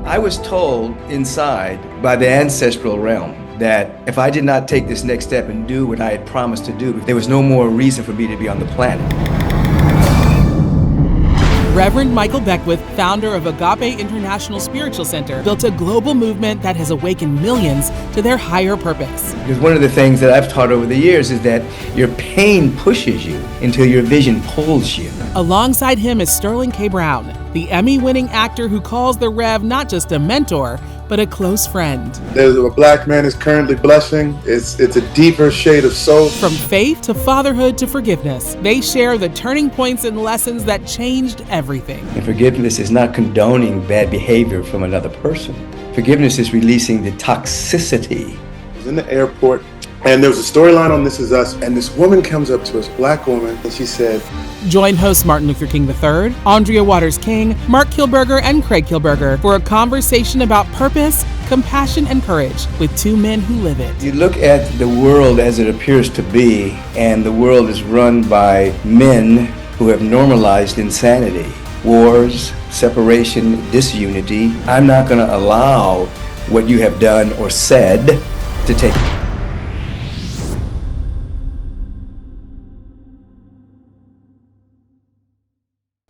I was told inside by the ancestral realm that if I did not take this next step and do what I had promised to do, there was no more reason for me to be on the planet. Reverend Michael Beckwith, founder of Agape International Spiritual Center, built a global movement that has awakened millions to their higher purpose. Because one of the things that I've taught over the years is that your pain pushes you until your vision pulls you. Alongside him is Sterling K. Brown, the Emmy-winning actor who calls the Rev not just a mentor, but a close friend. There's a black man is currently blushing. It's a deeper shade of soul. From faith to fatherhood to forgiveness, they share the turning points and lessons that changed everything. And forgiveness is not condoning bad behavior from another person. Forgiveness is releasing the toxicity. I was in the airport, and there was a storyline on This Is Us, and this woman comes up to us, black woman, and she said, Join hosts Martin Luther King III, Arndrea Waters King, Marc Kielburger, and Craig Kielburger for a conversation about purpose, compassion, and courage with two men who live it. You look at the world as it appears to be, and the world is run by men who have normalized insanity, wars, separation, disunity. I'm not going to allow what you have done or said to take.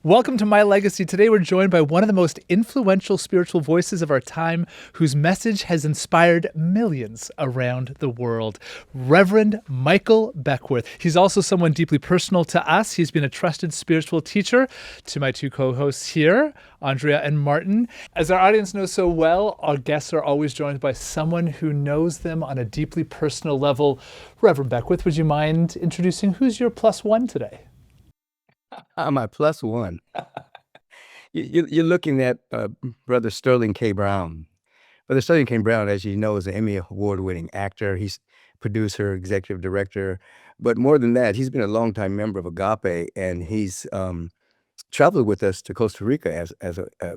Welcome to My Legacy. Today we're joined by one of the most influential spiritual voices of our time, whose message has inspired millions around the world, Reverend Michael Beckwith. He's also someone deeply personal to us. He's been a trusted spiritual teacher to my two co-hosts here, Arndrea and Martin. As our audience knows so well, our guests are always joined by someone who knows them on a deeply personal level. Reverend Beckwith, would you mind introducing who's your plus one today? My plus one. You're looking at Brother Sterling K. Brown. Brother Sterling K. Brown, as you know, is an Emmy award-winning actor. He's producer, executive director. But more than that, he's been a longtime member of Agape, and he's traveled with us to Costa Rica,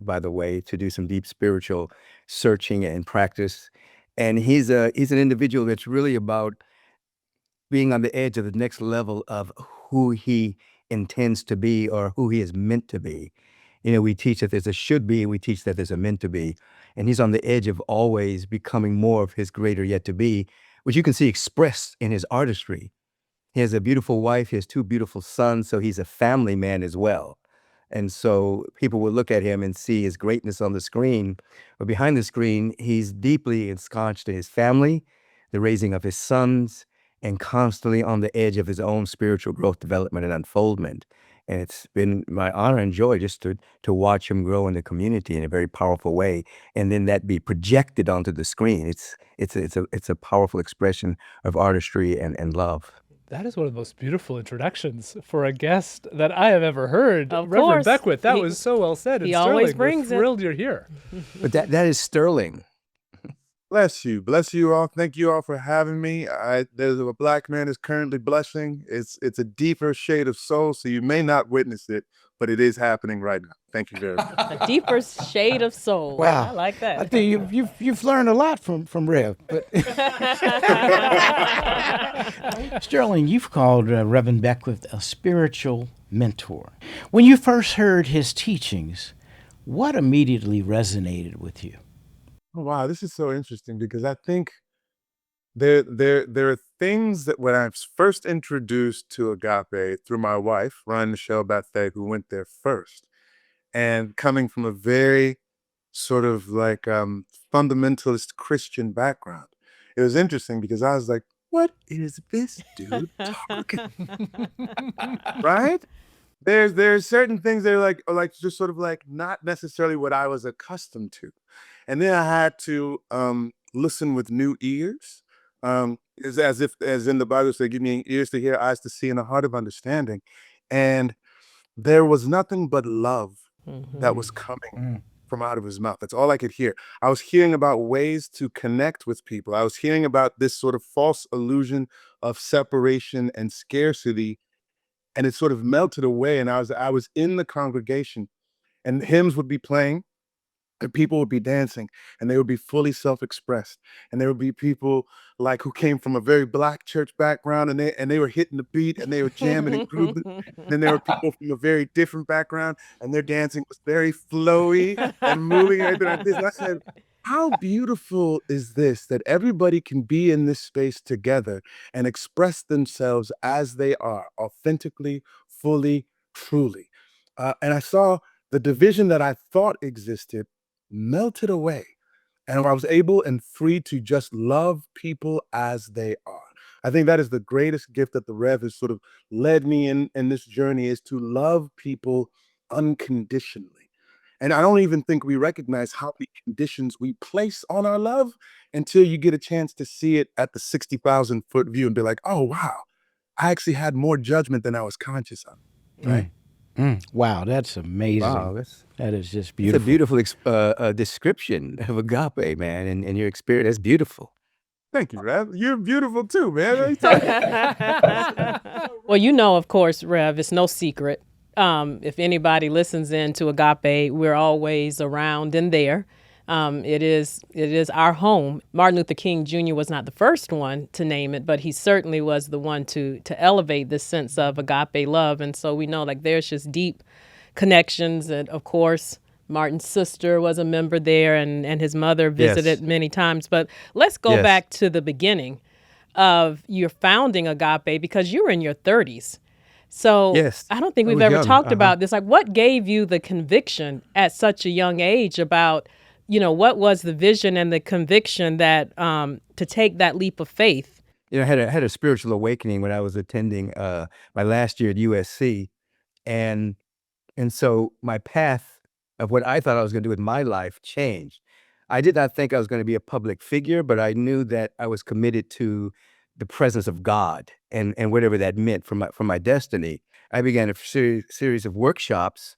by the way, to do some deep spiritual searching and practice. And he's an individual that's really about being on the edge of the next level of who he intends to be or who he is meant to be. You know, we teach that there's a should be, and we teach that there's a meant to be. And he's on the edge of always becoming more of his greater yet to be, which you can see expressed in his artistry. He has a beautiful wife, he has two beautiful sons, so he's a family man as well. And so people will look at him and see his greatness on the screen, but behind the screen, he's deeply ensconced in his family, the raising of his sons, and constantly on the edge of his own spiritual growth, development, and unfoldment. And it's been my honor and joy just to watch him grow in the community in a very powerful way, and then that be projected onto the screen. It's a powerful expression of artistry and love. That is one of the most beautiful introductions for a guest that I have ever heard. Of Reverend course. Beckwith, that was so well said. He And always Sterling, brings we're it. thrilled you're here. But that is Sterling. bless you all. Thank you all for having me. There's a black man is currently blushing. It's a deeper shade of soul, so you may not witness it, but it is happening right now. Thank you very much. A deeper shade of soul. Wow. I like that. I think you've learned a lot from Rev. But Sterling, you've called Reverend Beckwith a spiritual mentor. When you first heard his teachings, what immediately resonated with you? Oh, wow, this is so interesting because I think there are things that when I was first introduced to Agape through my wife, Ryan Michelle Bethay, who went there first, and coming from a very sort of like fundamentalist Christian background, it was interesting because I was like, what is this dude talking? Right? There's certain things that are like just sort of like not necessarily what I was accustomed to. And then I had to listen with new ears. It's as in the Bible says, give me ears to hear, eyes to see, and a heart of understanding. And there was nothing but love that was coming from out of his mouth. That's all I could hear. I was hearing about ways to connect with people. I was hearing about this sort of false illusion of separation and scarcity, and it sort of melted away. And I was in the congregation, and hymns would be playing, and people would be dancing, and they would be fully self-expressed. And there would be people like who came from a very Black church background, and they were hitting the beat, and they were jamming and grooving. Then there were people from a very different background, and their dancing was very flowy and moving and everything like this. And I said, how beautiful is this, that everybody can be in this space together and express themselves as they are, authentically, fully, truly. And I saw the division that I thought existed melted away. And I was able and free to just love people as they are. I think that is the greatest gift that the Rev has sort of led me in this journey, is to love people unconditionally. And I don't even think we recognize how many conditions we place on our love until you get a chance to see it at the 60,000 foot view and be like, oh, wow, I actually had more judgment than I was conscious of. Right. Wow, that's amazing. Wow, That is just it's a beautiful. beautiful description of agape, man, and your experience. That's beautiful. Thank you, Rev. You're beautiful too, man. What are you talking about? Well, you know, of course, Rev, it's no secret. If anybody listens in to Agape, we're always around and there. It is our home. Martin Luther King Jr. was not the first one to name it, but he certainly was the one to elevate this sense of agape love. And so we know, like, there's just deep connections. And of course, Martin's sister was a member there, and his mother visited many times. But let's go back to the beginning of your founding Agape, because you were in your 30s. So I don't think we've ever talked about this. Like, what gave you the conviction at such a young age about, you know, what was the vision and the conviction that to take that leap of faith? You know, I had a spiritual awakening when I was attending my last year at USC, and so my path of what I thought I was going to do with my life changed. I did not think I was going to be a public figure, but I knew that I was committed to the presence of God and whatever that meant for my destiny. I began a series of workshops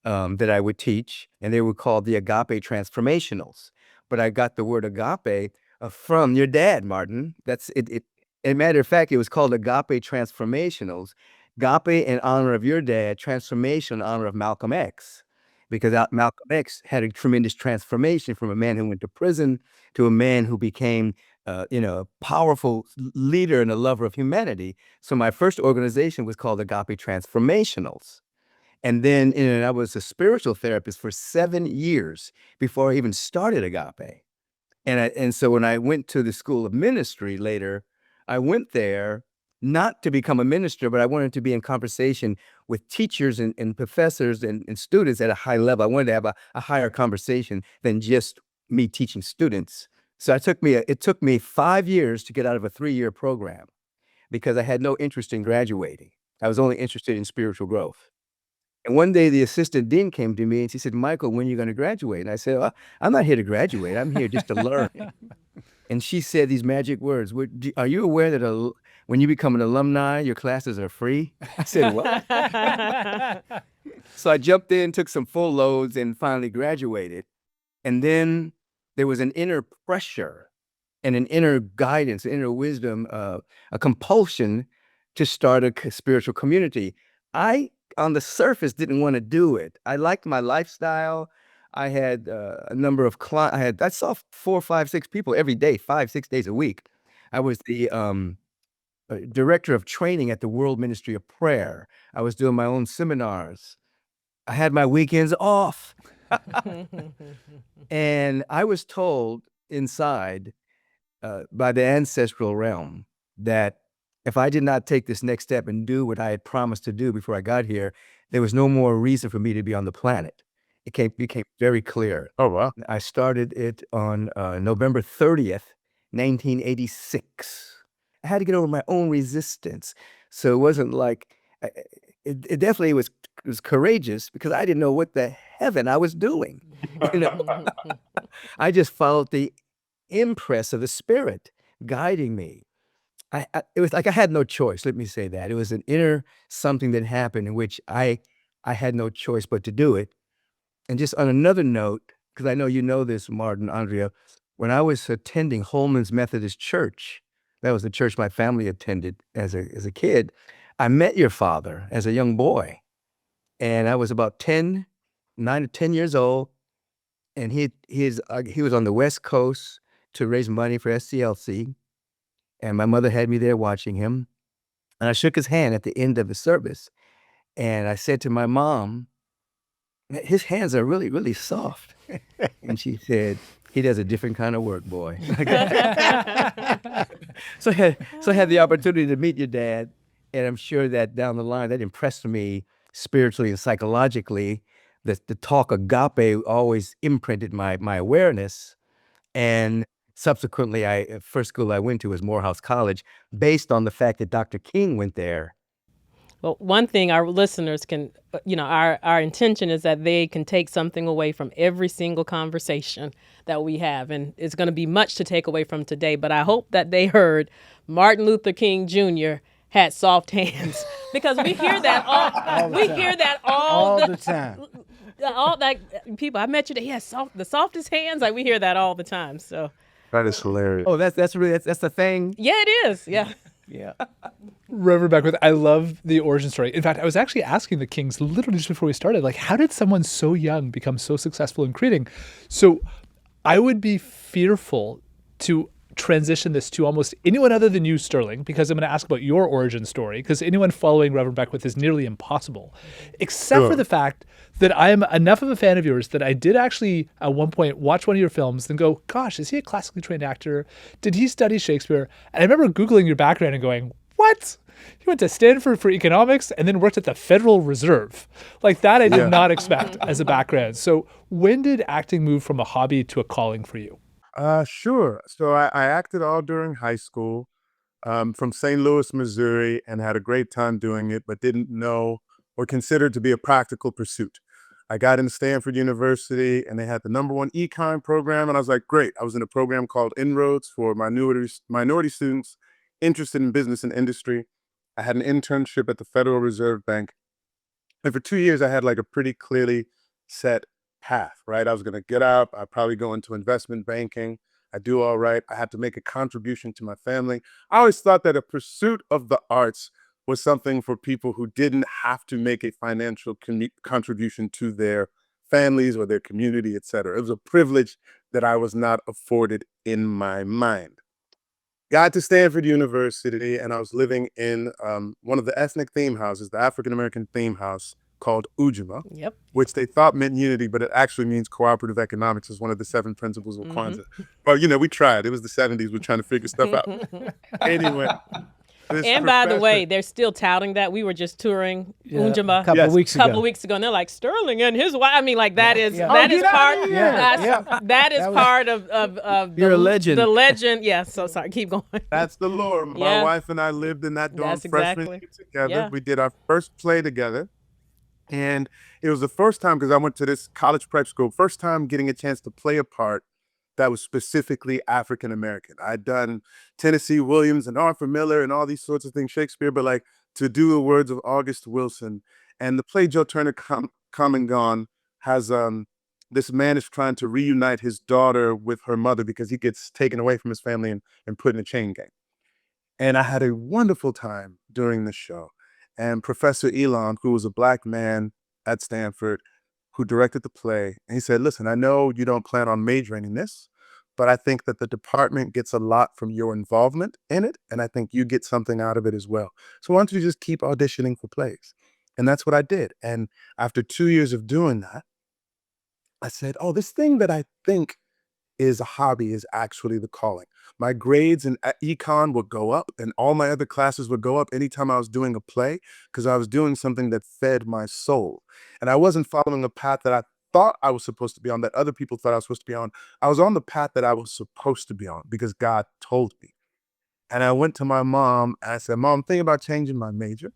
that I would teach, and they were called the Agape Transformationals. But I got the word agape from your dad, Martin. That's it. As a matter of fact, it was called Agape Transformationals. Agape in honor of your dad, transformation in honor of Malcolm X, because Malcolm X had a tremendous transformation from a man who went to prison to a man who became, a powerful leader and a lover of humanity. So my first organization was called Agape Transformationals. And then I was a spiritual therapist for 7 years before I even started Agape. And so when I went to the School of Ministry later, I went there not to become a minister, but I wanted to be in conversation with teachers and professors and students at a high level. I wanted to have a higher conversation than just me teaching students. So it took me 5 years to get out of a 3-year program, because I had no interest in graduating. I was only interested in spiritual growth. And one day the assistant dean came to me and she said, Michael, when are you going to graduate? And I said, well, I'm not here to graduate. I'm here just to learn. And she said these magic words. Are you aware that when you become an alumni, your classes are free? I said, what? So I jumped in, took some full loads, and finally graduated. And then there was an inner pressure and an inner guidance, an inner wisdom, a compulsion to start a spiritual community. I, on the surface, didn't want to do it. I liked my lifestyle. I had a number of clients. I saw 4, 5, 6 people every day, 5, 6 days a week. I was the director of training at the World Ministry of Prayer. I was doing my own seminars. I had my weekends off. And I was told inside by the ancestral realm that if I did not take this next step and do what I had promised to do before I got here, there was no more reason for me to be on the planet. It became very clear. Oh, wow. I started it on November 30th, 1986. I had to get over my own resistance. So it wasn't like, it definitely was courageous, because I didn't know what the heaven I was doing. I just followed the impress of the Spirit guiding me. It was like I had no choice. Let me say that. It was an inner something that happened in which I had no choice but to do it. And just on another note, because I know you know this, Martin, Arndrea, when I was attending Holman's Methodist Church, that was the church my family attended as a kid, I met your father as a young boy. And I was about 9 or 10 years old. and he was on the West Coast to raise money for SCLC, and my mother had me there watching him. And I shook his hand at the end of the service, and I said to my mom, his hands are really, really soft. And she said, he does a different kind of work, boy. So I had the opportunity to meet your dad, and I'm sure that down the line, that impressed me spiritually and psychologically. The talk agape always imprinted my awareness. And subsequently, first school I went to was Morehouse College, based on the fact that Dr. King went there. Well, one thing our listeners can, our intention is that they can take something away from every single conversation that we have. And it's going to be much to take away from today. But I hope that they heard Martin Luther King Jr. had soft hands, because we hear that all the time. All that people, I met you, he has the softest hands. Like, we hear that all the time. So That is hilarious. Oh, that's the thing. yeah, it is. Yeah. Yeah. Reverend Beckwith, I love the origin story. In fact, I was actually asking the Kings literally just before we started, like, how did someone so young become so successful in creating? So I would be fearful to transition this to almost anyone other than you, Sterling, because I'm going to ask about your origin story, because anyone following Reverend Beckwith is nearly impossible, except for the fact that I am enough of a fan of yours that I did actually at one point watch one of your films and go, gosh, is he a classically trained actor? Did he study Shakespeare? And I remember Googling your background and going, what? He went to Stanford for economics and then worked at the Federal Reserve. Like, that I did not expect as a background. So when did acting move from a hobby to a calling for you? Sure. So I acted all during high school, from St. Louis, Missouri, and had a great time doing it, but didn't know or consider it to be a practical pursuit. I got into Stanford University, and they had the #1 econ program, and I was like, great. I was in a program called Inroads for minority students interested in business and industry. I had an internship at the Federal Reserve Bank, and for 2 years, I had like a pretty clearly set path, right? I was going to get out. I'd probably go into investment banking. I do all right. I had to make a contribution to my family. I always thought that a pursuit of the arts was something for people who didn't have to make a financial contribution to their families or their community, et cetera. It was a privilege that I was not afforded in my mind. Got to Stanford University, and I was living in one of the ethnic theme houses, the African-American theme house called Ujima, Yep. which they thought meant unity, but it actually means cooperative economics is one of the 7 principles of Kwanzaa. Well, we tried. It was the 70s. We're trying to figure stuff out. Anyway. And by the way, they're still touting that. We were just touring Ujima A couple of weeks ago. and they're like, Sterling and his wife. I mean, like, that is Yeah. that Oh, is get part. outta here. That is part of You're a legend. The legend. Yeah. So sorry. Keep going. That's the lore. My Yeah. wife and I lived in that dorm That's freshman exactly. year together. Yeah. We did our first play together. And it was the first time, because I went to this college prep school, first time getting a chance to play a part that was specifically African American. I'd done Tennessee Williams and Arthur Miller and all these sorts of things, Shakespeare, but like to do the words of August Wilson. And the play Joe Turner Come and Gone has this man is trying to reunite his daughter with her mother because he gets taken away from his family and put in a chain gang. And I had a wonderful time during the show. And Professor Elon, who was a Black man at Stanford, who directed the play, and he said, listen, I know you don't plan on majoring in this, but I think that the department gets a lot from your involvement in it, and I think you get something out of it as well. So why don't you just keep auditioning for plays? And that's what I did. And after 2 years of doing that, I said, oh, this thing that I think is a hobby is actually the calling. My grades in econ would go up, and all my other classes would go up anytime I was doing a play, because I was doing something that fed my soul. And I wasn't following a path that I thought I was supposed to be on, that other people thought I was supposed to be on. I was on the path that I was supposed to be on because God told me. And I went to my mom and I said, Mom, I'm thinking about changing my major.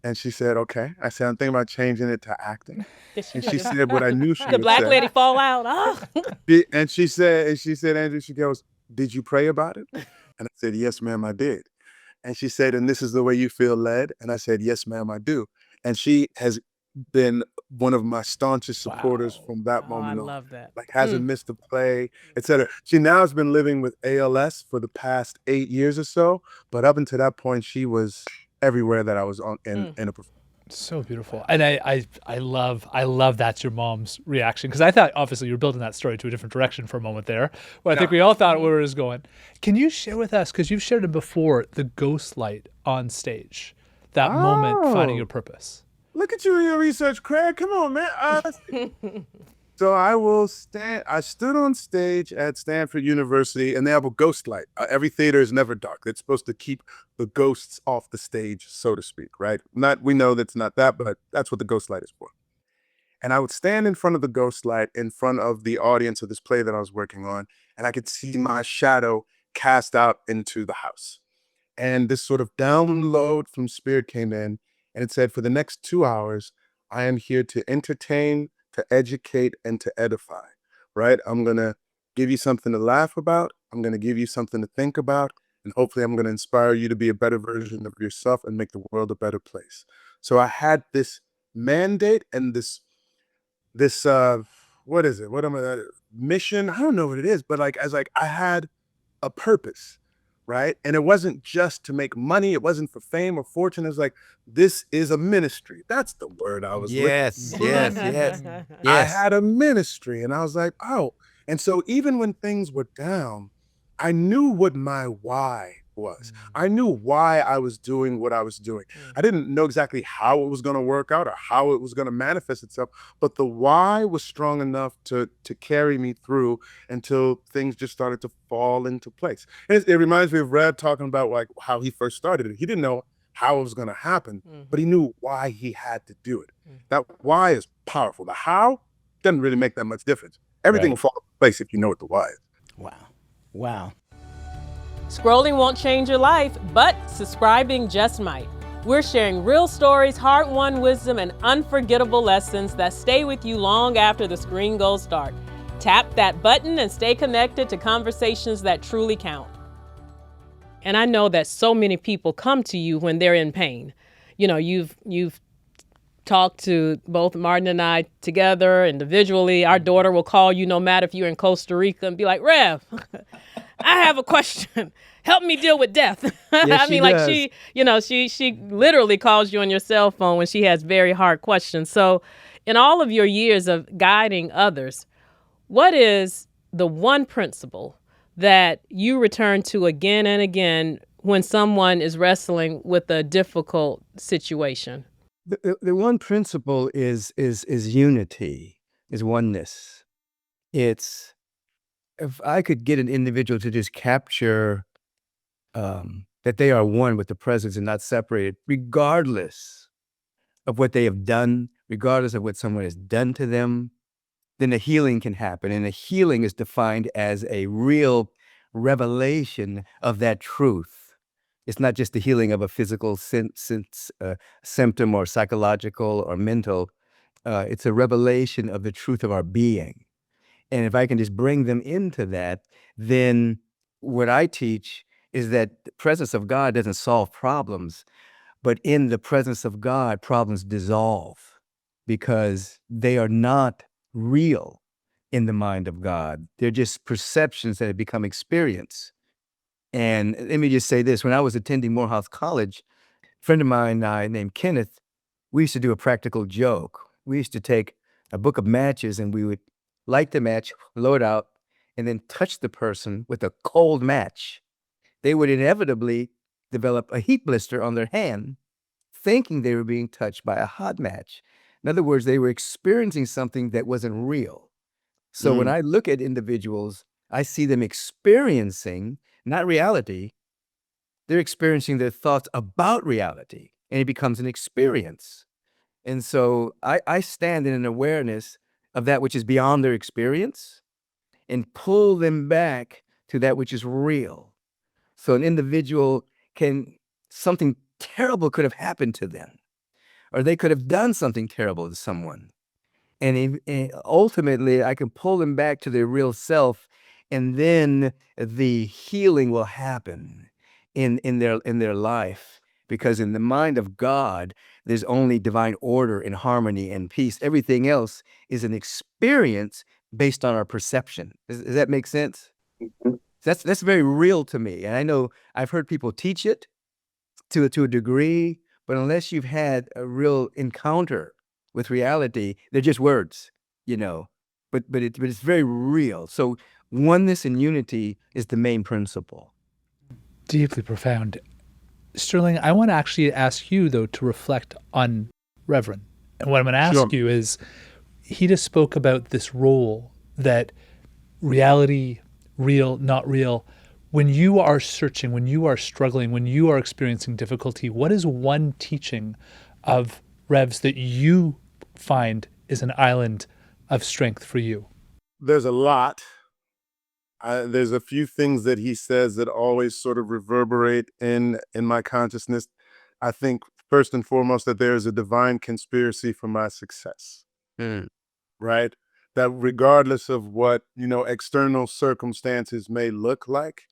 And she said, okay. I said, I'm thinking about changing it to acting. And she said what I knew she The would black say. lady fall out. Oh. And she said, Andrew, she goes, did you pray about it? And I said, yes, ma'am, I did. And she said, and this is the way you feel led? And I said, yes, ma'am, I do. And she has been one of my staunchest supporters from that I moment on. love that. Like, hasn't missed a play, et cetera. She now has been living with ALS for the past 8 years or so. But up until that point, she was everywhere that I was on in a performance. So beautiful. And I love that's your mom's reaction, because I thought obviously you were building that story to a different direction for a moment there. Well, I think we all thought where it was going. Can you share with us, because you've shared it before, the ghost light on stage, that moment finding your purpose? Look at you and your research, Craig. Come on, man. So I stood on stage at Stanford University, and they have a ghost light. Every theater is never dark. It's supposed to keep the ghosts off the stage, so to speak, right? We know that's not that, but that's what the ghost light is for. And I would stand in front of the ghost light in front of the audience of this play that I was working on, and I could see my shadow cast out into the house. And this sort of download from Spirit came in, and it said, for the next 2 hours, I am here to entertain, to educate, and to edify, right? I'm going to give you something to laugh about. I'm going to give you something to think about. And hopefully I'm going to inspire you to be a better version of yourself and make the world a better place. So I had this mandate and this what is it? What am I, mission? I don't know what it is, but I had a purpose, right? And it wasn't just to make money. It wasn't for fame or fortune. It was like, this is a ministry. That's the word I was looking Yes, for. yes, yes, I yes. had a ministry, and I was like, oh. And so even when things were down, I knew what my why was. I knew why I was doing what I was doing. I didn't know exactly how it was going to work out or how it was going to manifest itself, but the why was strong enough to carry me through until things just started to fall into place. And it reminds me of Red talking about like how he first started it. He didn't know how it was going to happen, but he knew why he had to do it. That why is powerful. The how doesn't really make that much difference. Everything will fall into place if you know what the why is. Wow. Wow. Scrolling won't change your life, but subscribing just might. We're sharing real stories, hard-won wisdom, and unforgettable lessons that stay with you long after the screen goes dark. Tap that button and stay connected to conversations that truly count. And I know that so many people come to you when they're in pain. You know, you've talked to both Martin and I together, individually. Our daughter will call you no matter if you're in Costa Rica and be like, Rev, I have a question. Help me deal with death. Yes, I mean, she literally calls you on your cell phone when she has very hard questions. So in all of your years of guiding others, what is the one principle that you return to again and again when someone is wrestling with a difficult situation? The one principle is unity, is oneness. It's, if I could get an individual to just capture that they are one with the presence and not separated, regardless of what they have done, regardless of what someone has done to them, then a healing can happen. And a healing is defined as a real revelation of that truth. It's not just the healing of a physical symptom or psychological or mental. It's a revelation of the truth of our being. And if I can just bring them into that, then what I teach is that the presence of God doesn't solve problems, but in the presence of God, problems dissolve because they are not real in the mind of God. They're just perceptions that have become experience. And let me just say this, when I was attending Morehouse College, a friend of mine and I named Kenneth, we used to do a practical joke. We used to take a book of matches and we would light the match, blow it out, and then touch the person with a cold match. They would inevitably develop a heat blister on their hand, thinking they were being touched by a hot match. In other words, they were experiencing something that wasn't real. So when I look at individuals, I see them experiencing, not reality, they're experiencing their thoughts about reality, and it becomes an experience. And so I stand in an awareness of that which is beyond their experience and pull them back to that which is real. So an individual something terrible could have happened to them, or they could have done something terrible to someone. And ultimately, I can pull them back to their real self, and then the healing will happen in their life. Because in the mind of God, there's only divine order and harmony and peace. Everything else is an experience based on our perception. Does that make sense? That's very real to me. And I know I've heard people teach it to a degree, but unless you've had a real encounter with reality, they're just words, you know. But it's very real. So oneness and unity is the main principle. Deeply profound. Sterling, I want to actually ask you, though, to reflect on Reverend. And what I'm going to ask you is, he just spoke about this role that reality, real, not real. When you are searching, when you are struggling, when you are experiencing difficulty, what is one teaching of Rev's that you find is an island of strength for you? There's a lot. There's a few things that he says that always sort of reverberate in my consciousness. I think first and foremost that there is a divine conspiracy for my success, right? That regardless of what, external circumstances may look like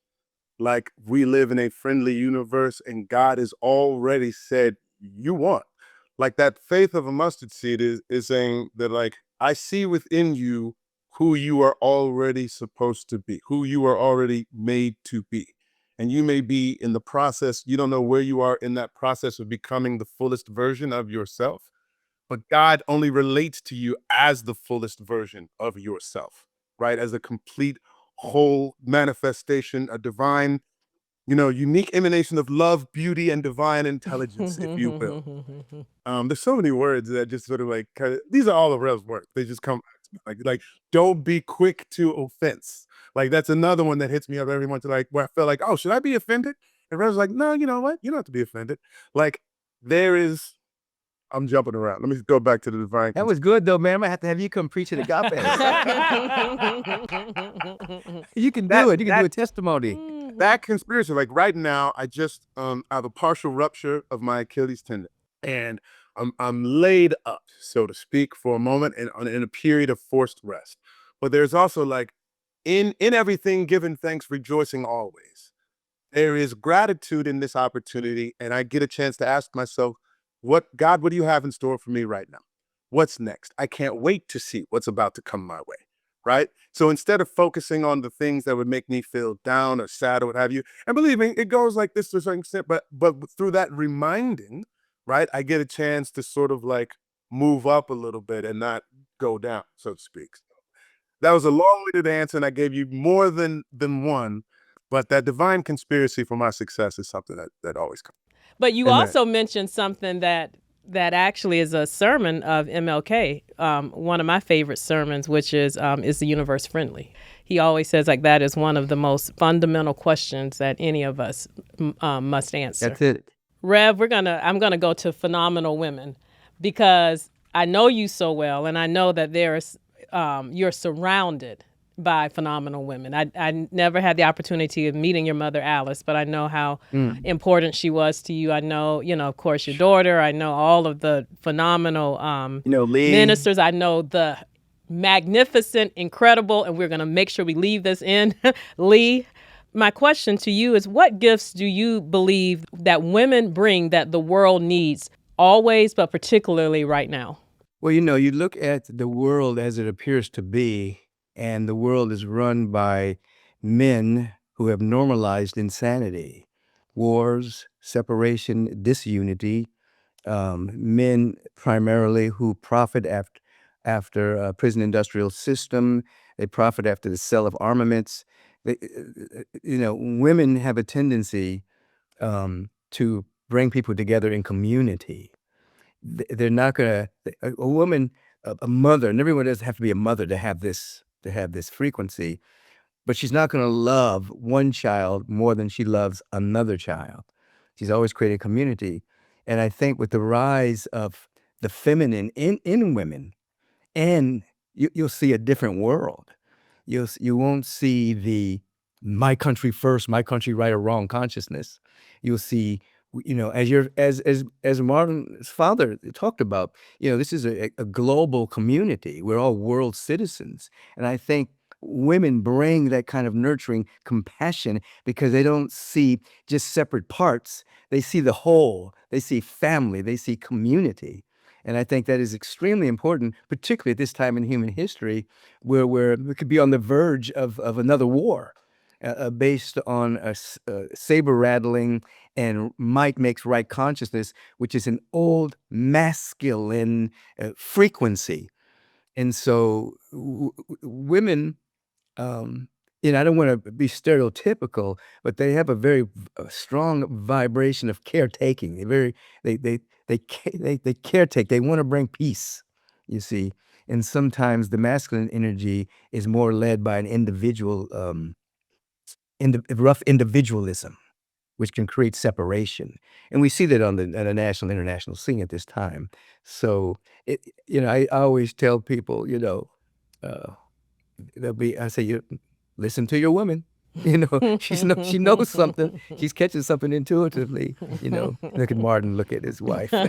we live in a friendly universe and God has already said, you won. Like that faith of a mustard seed is saying that, like, I see within you who you are already supposed to be, who you are already made to be. And you may be in the process, you don't know where you are in that process of becoming the fullest version of yourself, but God only relates to you as the fullest version of yourself, right? As a complete whole manifestation, a divine, unique emanation of love, beauty, and divine intelligence, if you will. There's so many words that just sort of like, these are all of Rev's words. They just come like, don't be quick to offense. Like that's another one that hits me up every once in a while, where I feel like, oh, should I be offended? And Rev's like, no, you know what? You don't have to be offended. Like I'm jumping around. Let me go back to the divine. That was good though, man. I might have to have you come preach at Agape. You can do it. You can do a testimony. That conspiracy, like right now, I just I have a partial rupture of my Achilles tendon, and I'm laid up, so to speak, for a moment, and in a period of forced rest. But there's also like in everything, giving thanks, rejoicing always. There is gratitude in this opportunity, and I get a chance to ask myself, what do you have in store for me right now? What's next? I can't wait to see what's about to come my way, right? So instead of focusing on the things that would make me feel down or sad or what have you, and believe me, it goes like this to a certain extent, but through that reminding, right, I get a chance to sort of like move up a little bit and not go down, so to speak. That was a long-winded answer, and I gave you more than one, but that divine conspiracy for my success is something that always comes. But you Amen. also mentioned something that actually is a sermon of MLK, one of my favorite sermons, which is the universe friendly? He always says like that is one of the most fundamental questions that any of us must answer. That's it. Rev, I'm gonna go to phenomenal women because I know you so well, and I know that you're surrounded by phenomenal women. I never had the opportunity of meeting your mother, Alice, but I know how important she was to you. I know, of course, your daughter. I know all of the phenomenal Lee. ministers. I know the magnificent, incredible, and we're going to make sure we leave this in, Lee. My question to you is, what gifts do you believe that women bring that the world needs always, but particularly right now? Well, you look at the world as it appears to be, and the world is run by men who have normalized insanity, wars, separation, disunity, men primarily who profit after a prison industrial system. They profit after the sale of armaments. Women have a tendency to bring people together in community. They're not gonna, a woman, a mother, and everyone doesn't have to be a mother to have this frequency, but she's not going to love one child more than she loves another child. She's always created community. And I think with the rise of the feminine in women, and you'll see a different world. You won't see the my country first, my country right or wrong consciousness. You'll see, as Martin's father talked about, this is a global community. We're all world citizens. And I think women bring that kind of nurturing compassion because they don't see just separate parts. They see the whole. They see family. They see community. And I think that is extremely important, particularly at this time in human history where we could be on the verge of another war. based on saber rattling and might makes right consciousness, which is an old masculine frequency. And so women, I don't want to be stereotypical, but they have a very strong vibration of caretaking. They caretake. They want to bring peace, you see. And sometimes the masculine energy is more led by an individual, rough individualism, which can create separation. And we see that on the national, international scene at this time. So, I always tell people, uh, I say, you listen to your woman. She knows something. She's catching something intuitively. Look at Martin. Look at his wife. I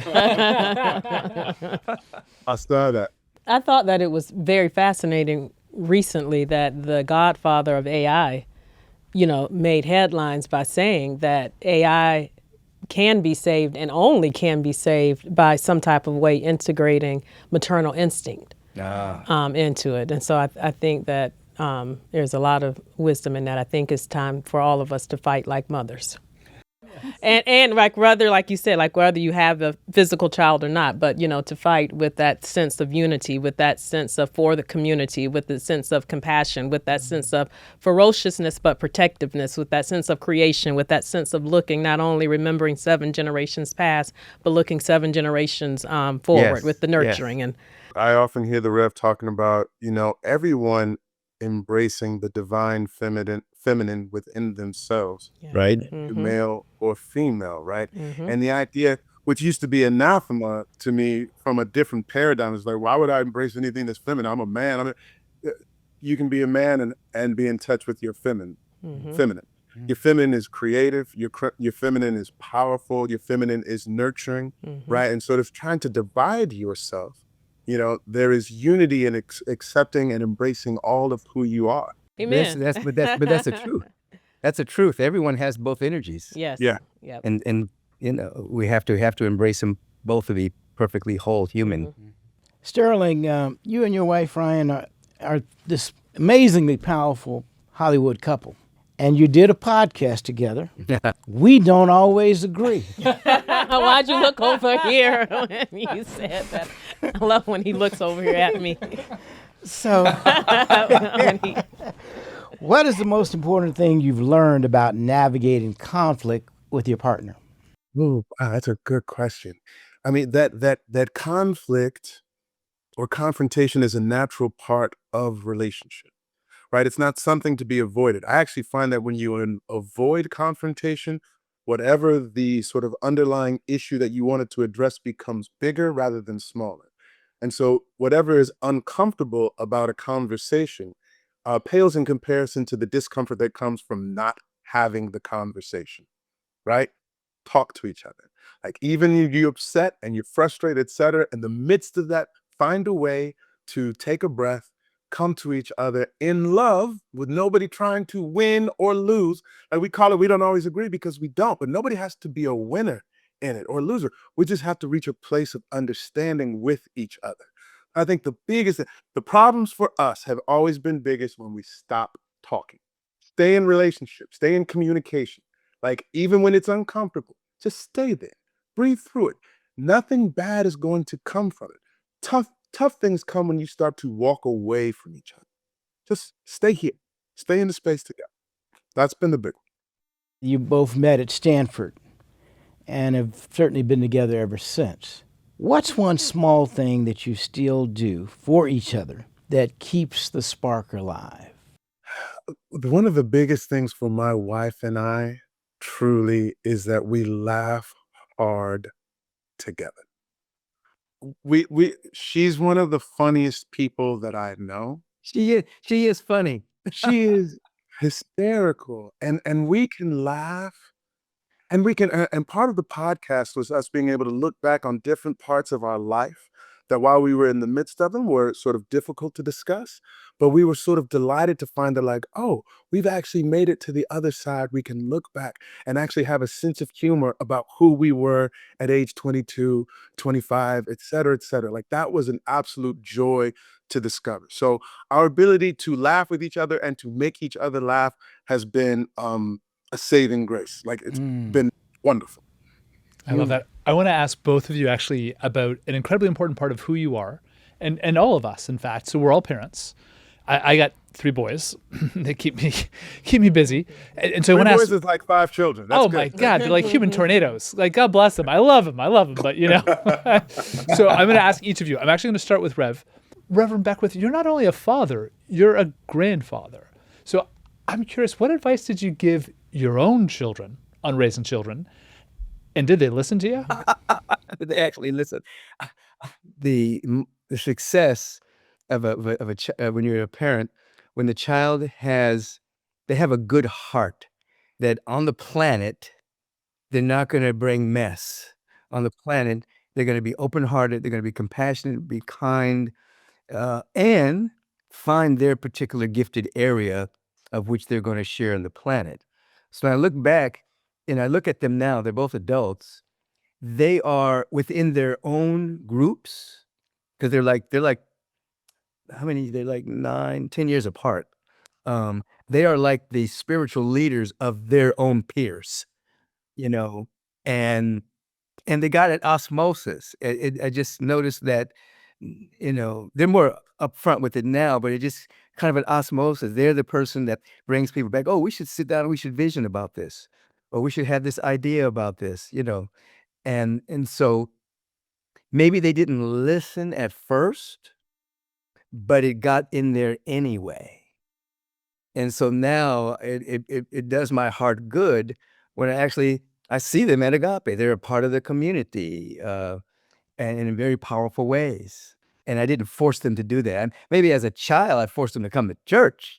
saw that. I thought that it was very fascinating recently that the godfather of AI, made headlines by saying that AI can be saved and only can be saved by some type of way integrating maternal instinct into it. And so I think that there's a lot of wisdom in that. I think it's time for all of us to fight like mothers. And like you said, whether you have a physical child or not, but, to fight with that sense of unity, with that sense of for the community, with the sense of compassion, with that sense of ferociousness, but protectiveness, with that sense of creation, with that sense of looking, not only remembering 7 generations past, but looking 7 generations forward with the nurturing. Yes. And I often hear the Rev talking about, everyone embracing the divine feminine within themselves, Right? male or female, right? And the idea, which used to be anathema to me from a different paradigm, is like, why would I embrace anything that's feminine? I'm a man. You can be a man and be in touch with your feminine. Your feminine is creative. Your feminine is powerful. Your feminine is nurturing, right? And sort of trying to divide yourself. There is unity in accepting and embracing all of who you are. amen. But that's the truth. That's the truth. Everyone has both energies. Yes. Yeah. Yep. And we have to embrace them both to be perfectly whole human. Sterling, you and your wife Ryan are this amazingly powerful Hollywood couple, and you did a podcast together. We don't always agree. Why'd you look over here when you said that? I love when he looks over here at me. So, what is the most important thing you've learned about navigating conflict with your partner? Ooh, wow, that's a good question. I mean, that conflict or confrontation is a natural part of relationship, right? It's not something to be avoided. I actually find that when you avoid confrontation, whatever the sort of underlying issue that you wanted to address becomes bigger rather than smaller. And so whatever is uncomfortable about a conversation pales in comparison to the discomfort that comes from not having the conversation, right? Talk to each other. Like even if you're upset and you're frustrated, et cetera, in the midst of that, find a way to take a breath, come to each other in love with nobody trying to win or lose. Like we call it, we don't always agree because we don't, but nobody has to be a winner in it or a loser. We just have to reach a place of understanding with each other. I think the problems for us have always been biggest when we stop talking. Stay in relationships, stay in communication. Like even when it's uncomfortable, just stay there, breathe through it. Nothing bad is going to come from it. Tough things come when you start to walk away from each other. Just stay here, stay in the space together. That's been the big one. You both met at Stanford and have certainly been together ever since. What's one small thing that you still do for each other that keeps the spark alive? One of the biggest things for my wife and I truly is that we laugh hard together. She's one of the funniest people that I know. She is funny. She is hysterical, and we can laugh, and we can. And part of the podcast was us being able to look back on different parts of our life that while we were in the midst of them were sort of difficult to discuss, but we were sort of delighted to find that like, oh, we've actually made it to the other side. We can look back and actually have a sense of humor about who we were at age 22, 25, et cetera, et cetera. Like that was an absolute joy to discover. So our ability to laugh with each other and to make each other laugh has been a saving grace. Like it's been wonderful. I love that. I want to ask both of you actually about an incredibly important part of who you are, and all of us, in fact. So we're all parents. I got 3 boys. They keep me busy, and so I want to ask. 3 boys is like 5 children. That's Oh good. my God, they're like human tornadoes. Like God bless them. I love them. But So I'm going to ask each of you. I'm actually going to start with Reverend Beckwith. You're not only a father, you're a grandfather. So I'm curious, what advice did you give your own children on raising children? And did they listen to you? They actually listen. The success of when you're a parent, when the child they have a good heart, that on the planet, they're not going to bring mess. On the planet, they're going to be open-hearted, they're going to be compassionate, be kind, and find their particular gifted area of which they're going to share on the planet. So I look back and I look at them now, they're both adults. They are within their own groups because they're like how many? They're like 9, 10 years apart. They are like the spiritual leaders of their own peers, and they got it osmosis. I just noticed that, they're more upfront with it now, but it just kind of an osmosis. They're the person that brings people back. Oh, we should sit down and we should vision about this, or we should have this idea about this, and so maybe they didn't listen at first, but it got in there anyway. And so now it does my heart good when I see them at Agape. They're a part of the community, and in very powerful ways. And I didn't force them to do that. Maybe as a child, I forced them to come to church,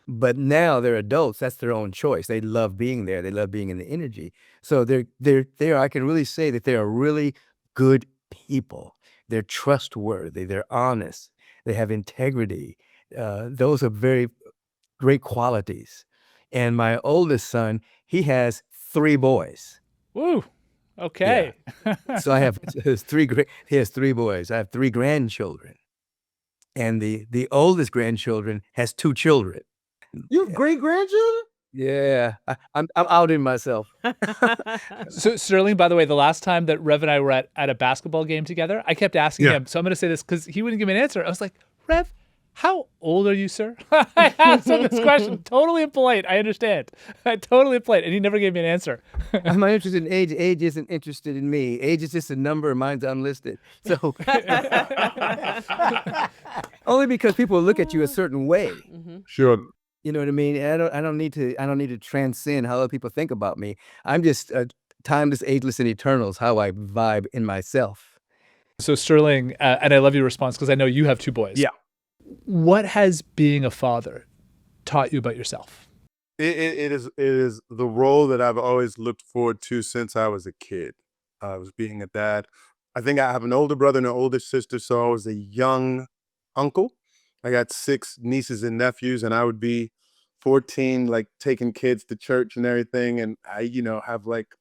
but now they're adults. That's their own choice. They love being there. They love being in the energy. So they're I can really say that they are really good people. They're trustworthy. They're honest. They have integrity. Those are very great qualities. And my oldest son, he has 3 boys. Woo. Okay. Yeah. So I have he has 3 boys. I have 3 grandchildren. And the oldest grandchildren has 2 children. You have great grandchildren? Yeah. I'm outing myself. So Sterling, by the way, the last time that Rev and I were at a basketball game together, I kept asking him. So I'm going to say this because he wouldn't give me an answer. I was like, Rev, how old are you, sir? I asked him this question. Totally impolite. I understand. Totally impolite. And he never gave me an answer. I'm not interested in age. Age isn't interested in me. Age is just a number. Mine's unlisted. So only because people look at you a certain way. Mm-hmm. Sure. You know what I mean? I don't need to transcend how other people think about me. I'm just timeless, ageless, and eternal is how I vibe in myself. So Sterling, and I love your response because I know you have 2 boys. Yeah. What has being a father taught you about yourself? It is the role that I've always looked forward to since I was a kid. I was being a dad. I think I have an older brother and an older sister, so I was a young uncle. I got 6 nieces and nephews, and I would be 14, like taking kids to church and everything. And I, have like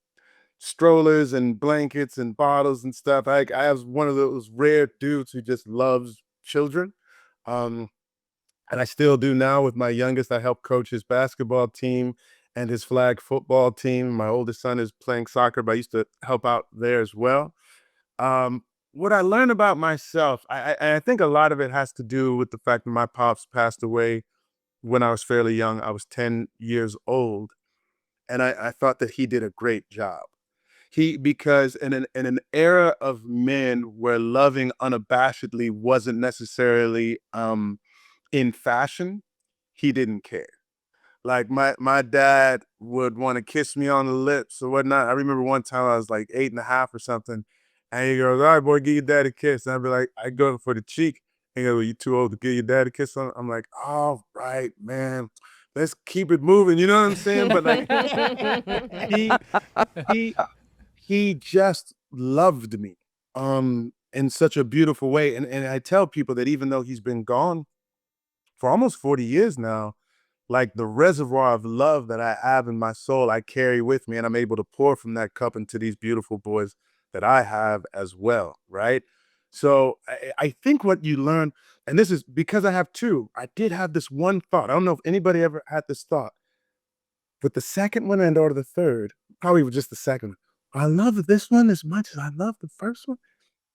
strollers and blankets and bottles and stuff. I was one of those rare dudes who just loves children. And I still do now with my youngest. I help coach his basketball team and his flag football team. My oldest son is playing soccer, but I used to help out there as well. What I learned about myself, I think a lot of it has to do with the fact that my pops passed away when I was fairly young. I was 10 years old, and I thought that he did a great job. Because in an era of men where loving unabashedly wasn't necessarily in fashion, he didn't care. Like my dad would want to kiss me on the lips or whatnot. I remember one time I was like 8.5 or something, and he goes, "All right, boy, give your dad a kiss." And I'd be like, I go for the cheek. He goes, "Well, you too old to give your dad a kiss on?" I'm like, "All right, man, let's keep it moving." You know what I'm saying? But like he just loved me. in such a beautiful way. And I tell people that even though he's been gone for almost 40 years now, like the reservoir of love that I have in my soul, I carry with me, and I'm able to pour from that cup into these beautiful boys that I have as well, right? So I think what you learn, and this is because I have two, I did have this one thought. I don't know if anybody ever had this thought. With the second one or the third, probably with just the second one. I love this one as much as I love the first one,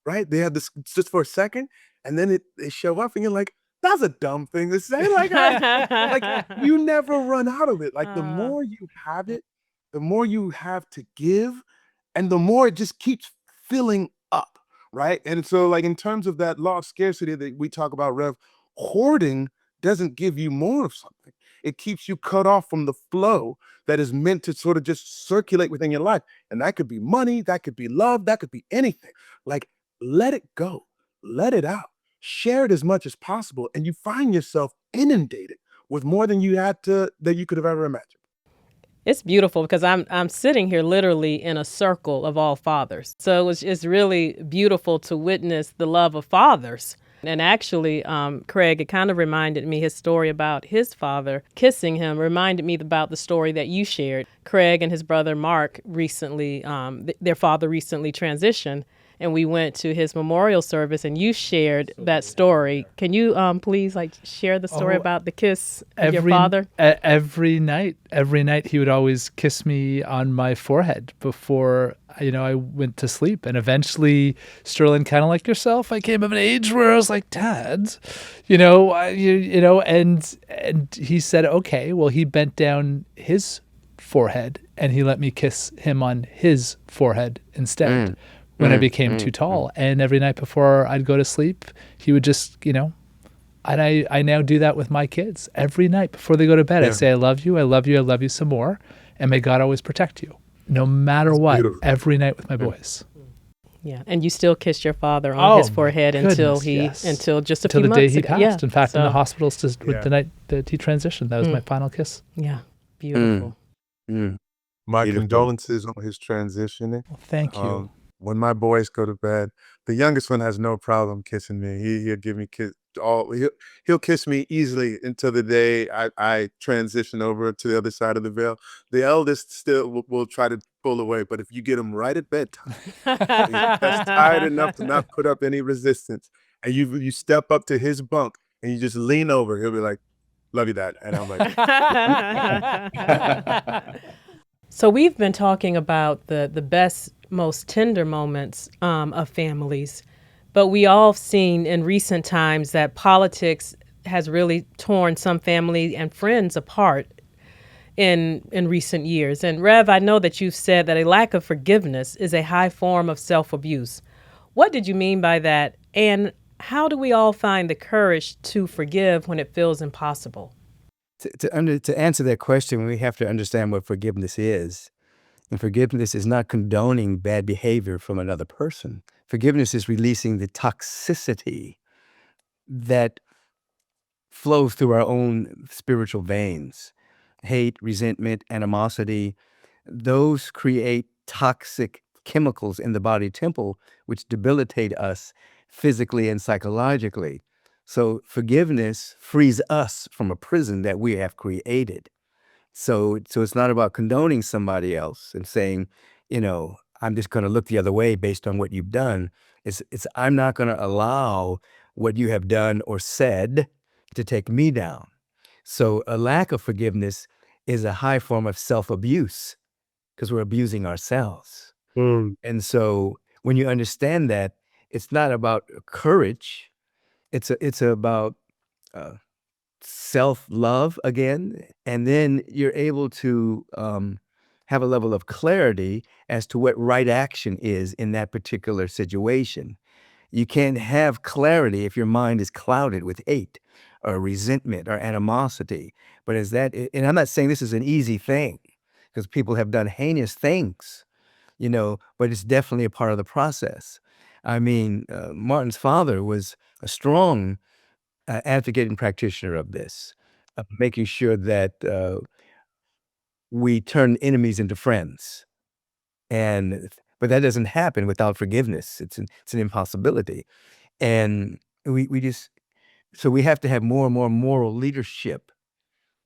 right? They have this just for a second, and then they show up, and you're like, "That's a dumb thing to say." Like, like you never run out of it. Like the more you have it, the more you have to give, and the more it just keeps filling up, right? And so, like in terms of that law of scarcity that we talk about, Rev, hoarding doesn't give you more of something. It keeps you cut off from the flow that is meant to sort of just circulate within your life. And that could be money, that could be love, that could be anything. Like, let it go, let it out, share it as much as possible, and you find yourself inundated with more than you could have ever imagined. It's beautiful because I'm sitting here literally in a circle of all fathers. So it's really beautiful to witness the love of fathers. And actually, Craig, it kind of reminded me, his story about his father kissing him reminded me about the story that you shared. Craig and his brother Marc recently, their father recently transitioned, and we went to his memorial service, and you shared that story. Can you please share the story about the kiss of your father? Every night he would always kiss me on my forehead before I went to sleep. And eventually, Sterling, kind of like yourself, I came of an age where I was like, Dad, and he said, okay. Well, he bent down his forehead and he let me kiss him on his forehead instead. When I became too tall. And every night before I'd go to sleep, he would just, and I now do that with my kids. Every night before they go to bed, I say, I love you, I love you, I love you some more. And may God always protect you, no matter what, beautiful. Every night with my boys. Yeah, and you still kissed your father on his forehead until just a few months ago. Until the day he passed. In fact, in the hospital, with the night that he transitioned, that was my final kiss. Yeah, beautiful. My condolences on his transitioning. Well, thank you. When my boys go to bed, the youngest one has no problem kissing me. He'll give me he'll kiss me easily until the day I transition over to the other side of the veil. The eldest still will try to pull away, but if you get him right at bedtime, that's tired enough to not put up any resistance, and you step up to his bunk and you just lean over, he'll be like, "Love you, Dad," and I'm like. So we've been talking about the best, most tender moments of families, but we all have seen in recent times that politics has really torn some family and friends apart in recent years. And Rev, I know that you've said that a lack of forgiveness is a high form of self-abuse. What did you mean by that? And how do we all find the courage to forgive when it feels impossible? To answer that question, we have to understand what forgiveness is. And forgiveness is not condoning bad behavior from another person. Forgiveness is releasing the toxicity that flows through our own spiritual veins. Hate, resentment, animosity, those create toxic chemicals in the body temple, which debilitate us physically and psychologically. So forgiveness frees us from a prison that we have created. So it's not about condoning somebody else and saying, I'm just going to look the other way based on what you've done. It's I'm not going to allow what you have done or said to take me down. So a lack of forgiveness is a high form of self-abuse because we're abusing ourselves. And so when you understand that, it's not about courage. It's about self-love again, and then you're able to have a level of clarity as to what right action is in that particular situation. You can't have clarity if your mind is clouded with hate or resentment or animosity. But and I'm not saying this is an easy thing, because people have done heinous things, but it's definitely a part of the process. I mean, Martin's father was a strong advocate and practitioner of this, making sure that we turn enemies into friends. And But that doesn't happen without forgiveness. It's an impossibility. And so we have to have more and more moral leadership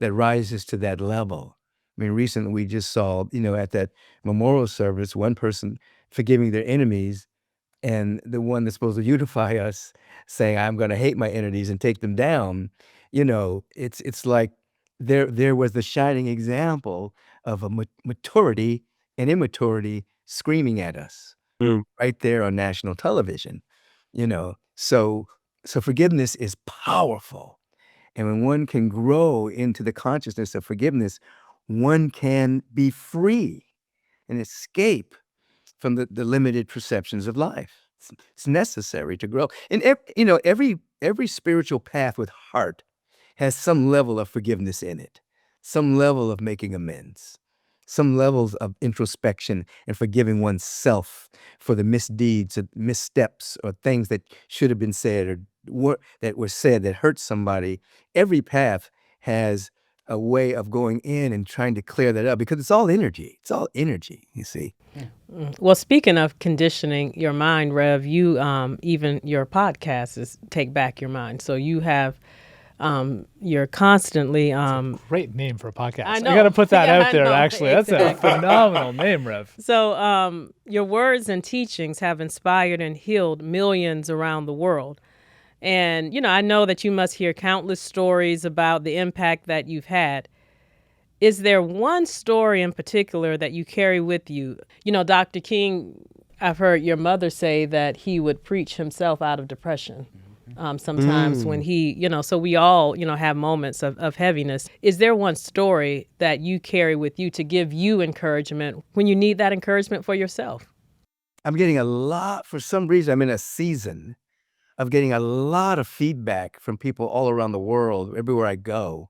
that rises to that level. I mean, recently we just saw, at that memorial service, one person forgiving their enemies, and the one that's supposed to unify us saying, I'm going to hate my enemies and take them down. It's like there was the shining example of a maturity and immaturity screaming at us right there on national television. So forgiveness is powerful. And when one can grow into the consciousness of forgiveness, one can be free and escape from the limited perceptions of life. It's necessary to grow. And every spiritual path with heart has some level of forgiveness in it, some level of making amends, some levels of introspection and forgiving oneself for the misdeeds or missteps or things that should have been said or that were said that hurt somebody. Every path has a way of going in and trying to clear that up because it's all energy. It's all energy, you see. Well, speaking of conditioning your mind, Rev, you even your podcast is Take Back Your Mind. So you have you're constantly Great name for a podcast. I know. I got to put that Yeah, out I there, know. actually. That's a Exactly. phenomenal name, Rev. So your words and teachings have inspired and healed millions around the world. And, I know that you must hear countless stories about the impact that you've had. Is there one story in particular that you carry with you? Dr. King, I've heard your mother say that he would preach himself out of depression sometimes when he, so we all, have moments of heaviness. Is there one story that you carry with you to give you encouragement when you need that encouragement for yourself? I'm getting for some reason, I'm in a season of getting a lot of feedback from people all around the world, everywhere I go,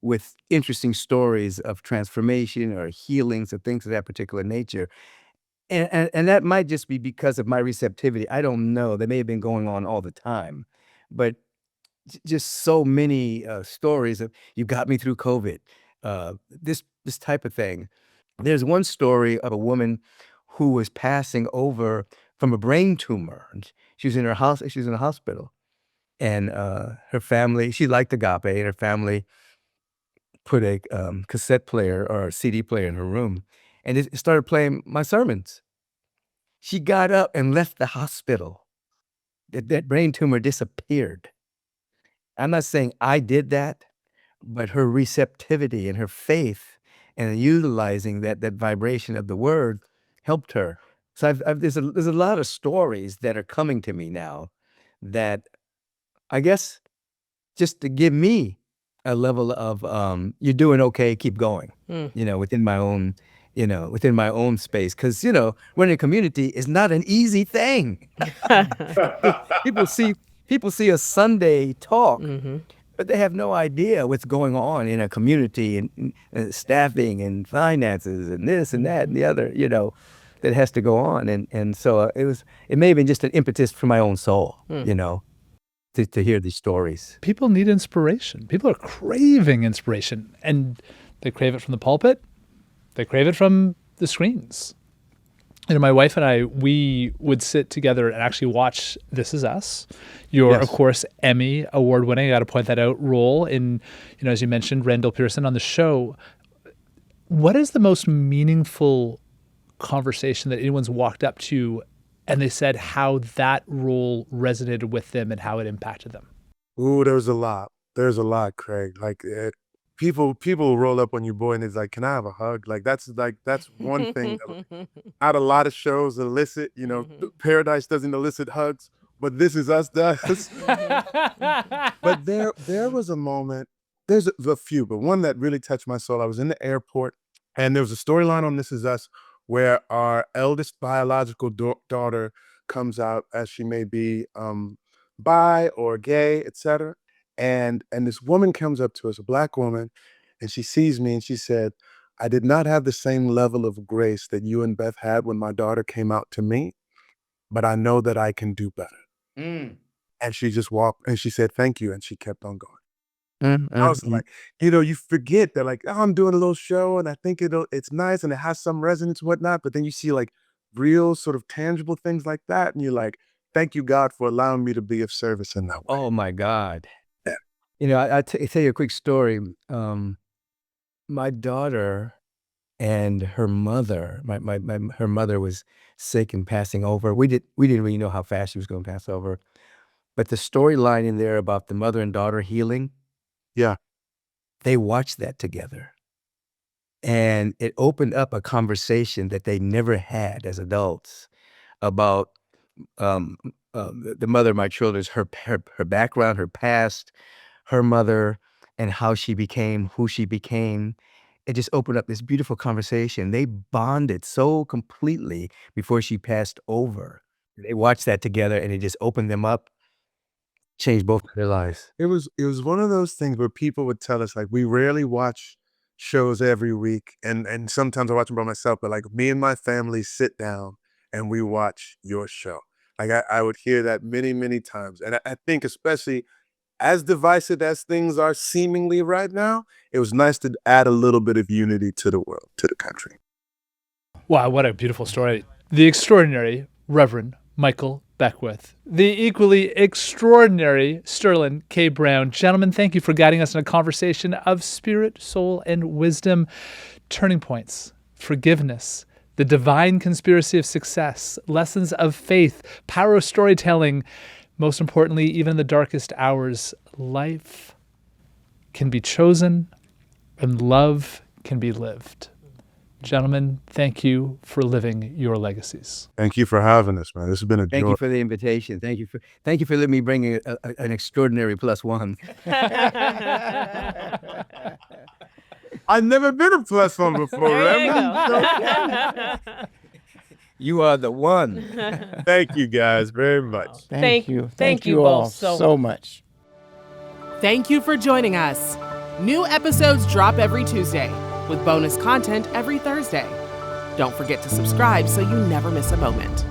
with interesting stories of transformation or healings or things of that particular nature. And that might just be because of my receptivity. I don't know. They may have been going on all the time. But just so many stories of, you got me through COVID, this type of thing. There's one story of a woman who was passing over from a brain tumor. She was in her house. She was in a hospital. And her family, she liked Agape, and her family put a cassette player or a CD player in her room, and it started playing my sermons. She got up and left the hospital. That brain tumor disappeared. I'm not saying I did that, but her receptivity and her faith and utilizing that vibration of the word helped her. So there's a lot of stories that are coming to me now that I guess just to give me a level of you're doing okay, keep going. Within my own space, because running a community is not an easy thing. people see a Sunday talk, but they have no idea what's going on in a community and staffing and finances and this and that and the other, that has to go on. And so it may have been just an impetus for my own soul, to hear these stories. People need inspiration. People are craving inspiration, and they crave it from the pulpit. They crave it from the screens. My wife and I, we would sit together and actually watch This Is Us, your, Yes. of course, Emmy award-winning, I got to point that out, role in, as you mentioned, Randall Pearson on the show. What is the most meaningful conversation that anyone's walked up to and they said how that role resonated with them and how it impacted them? Ooh, there's a lot. There's a lot, Craig. Like people roll up on your boy and it's like, can I have a hug? That's one thing that not a lot of shows elicit. Paradise doesn't elicit hugs, but This Is Us does. But there was a moment. There's a few, but one that really touched my soul. I was in the airport, and there was a storyline on This Is Us where our eldest biological daughter comes out as she may be bi or gay, etc. And this woman comes up to us, a Black woman, and she sees me and she said, I did not have the same level of grace that you and Beth had when my daughter came out to me, but I know that I can do better. And she just walked and she said, thank you. And she kept on going. I was like, you forget that, like, oh, I'm doing a little show and I think it's nice and it has some resonance and whatnot. But then you see like real sort of tangible things like that. And you're like, thank you, God, for allowing me to be of service in that way. Oh my God. Yeah. You know, I tell you a quick story. My daughter and her mother, her mother was sick and passing over. We didn't really know how fast she was going to pass over. But the storyline in there about the mother and daughter healing, Yeah. they watched that together. And it opened up a conversation that they never had as adults about the mother of my children's, her background, her past, her mother, and how she became who she became. It just opened up this beautiful conversation. They bonded so completely before she passed over. They watched that together, and it just opened them up, changed both of their lives. It was one of those things where people would tell us, like, we rarely watch shows every week, and sometimes I watch them by myself, but like me and my family sit down and we watch your show. Like I would hear that many, many times. And I think especially as divisive as things are seemingly right now, it was nice to add a little bit of unity to the world, to the country. Wow, what a beautiful story. The extraordinary Reverend Michael Beckwith. The equally extraordinary Sterling K. Brown. Gentlemen, thank you for guiding us in a conversation of spirit, soul, and wisdom. Turning points, forgiveness, the divine conspiracy of success, lessons of faith, power of storytelling. Most importantly, even in the darkest hours, life can be chosen and love can be lived. Gentlemen, thank you for living your legacies. Thank you for having us, man. This has been a Thank joy. you for the invitation. Thank you for letting me bring an extraordinary plus one. I've never been a plus one before, There you Reverend. go. You are the one. Thank you guys very much. Thank you. Thank you all both so so much. Thank you for joining us. New episodes drop every Tuesday, with bonus content every Thursday. Don't forget to subscribe so you never miss a moment.